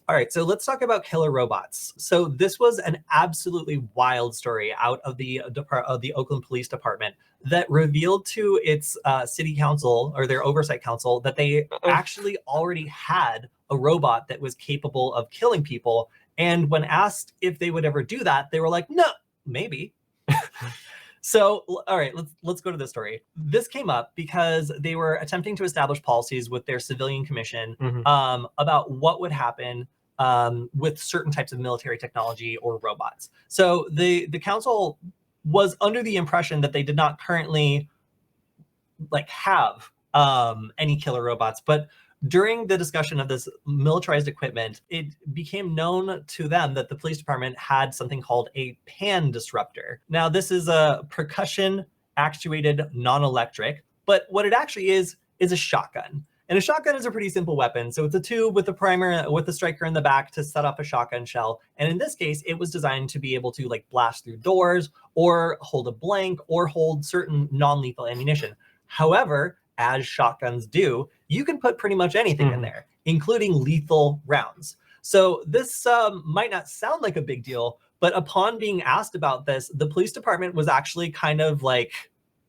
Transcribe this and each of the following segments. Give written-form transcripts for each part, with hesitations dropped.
All right, so let's talk about killer robots. So this was an absolutely wild story out of the Oakland Police Department that revealed to its city council or their oversight council that they actually already had a robot that was capable of killing people. And when asked if they would ever do that, they were like, "No, maybe." So, all right, let's go to this story. This came up because they were attempting to establish policies with their civilian commission about what would happen with certain types of military technology or robots. So the council was under the impression that they did not currently have any killer robots, but during the discussion of this militarized equipment, it became known to them that the police department had something called a pan disruptor. Now, this is a percussion actuated non-electric, but what it actually is a shotgun. And a shotgun is a pretty simple weapon. So it's a tube with a primer, with a striker in the back to set off a shotgun shell. And in this case, it was designed to be able to blast through doors or hold a blank or hold certain non-lethal ammunition. However, as shotguns do, you can put pretty much anything in there, including lethal rounds. So this might not sound like a big deal, but upon being asked about this, the police department was actually kind of like,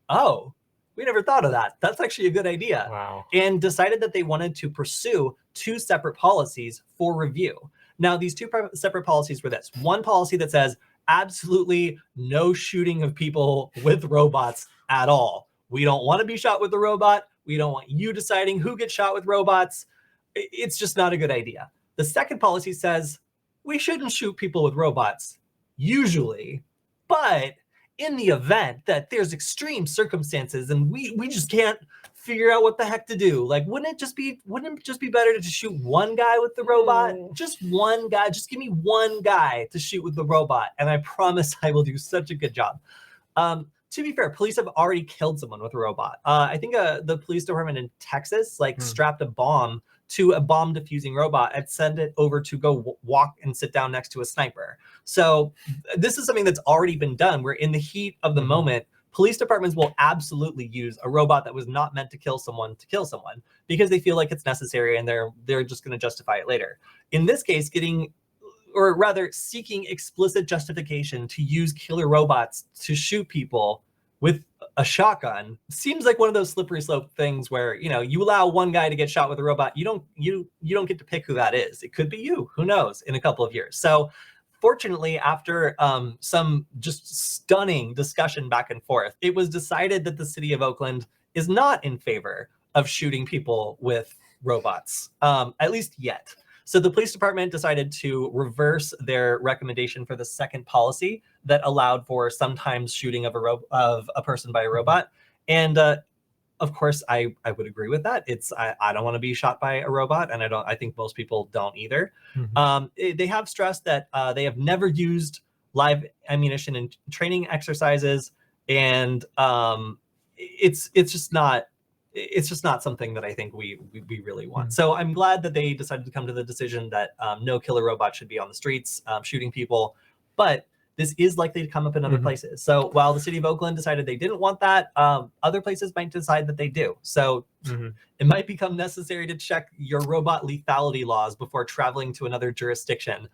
oh, we never thought of that. That's actually a good idea. Wow. And decided that they wanted to pursue two separate policies for review. Now, these two separate policies were this. One policy that says absolutely no shooting of people with robots at all. We don't want to be shot with a robot. We don't want you deciding who gets shot with robots. It's just not a good idea. The second policy says we shouldn't shoot people with robots, usually, but in the event that there's extreme circumstances and we just can't figure out what the heck to do, wouldn't it just be better to just shoot one guy with the robot? Just one guy. Just give me one guy to shoot with the robot, and I promise I will do such a good job. To be fair, police have already killed someone with a robot. I think the police department in Texas strapped a bomb to a bomb diffusing robot and sent it over to go walk and sit down next to a sniper. So this is something that's already been done, where in the heat of the moment, police departments will absolutely use a robot that was not meant to kill someone because they feel like it's necessary and they're just going to justify it later. In this case, seeking explicit justification to use killer robots to shoot people with a shotgun seems like one of those slippery slope things where, you allow one guy to get shot with a robot. You don't get to pick who that is. It could be you, who knows, in a couple of years. So fortunately, after some just stunning discussion back and forth, it was decided that the city of Oakland is not in favor of shooting people with robots, at least yet. So the police department decided to reverse their recommendation for the second policy that allowed for sometimes shooting of a person by a robot. And of course, I would agree with that. I don't want to be shot by a robot, and I think most people don't either. They have stressed that they have never used live ammunition in training exercises, and it's just not something that I think we really want. So I'm glad that they decided to come to the decision that no killer robot should be on the streets shooting people. But this is likely to come up in other places. So while the city of Oakland decided they didn't want that, other places might decide that they do. So it might become necessary to check your robot lethality laws before traveling to another jurisdiction.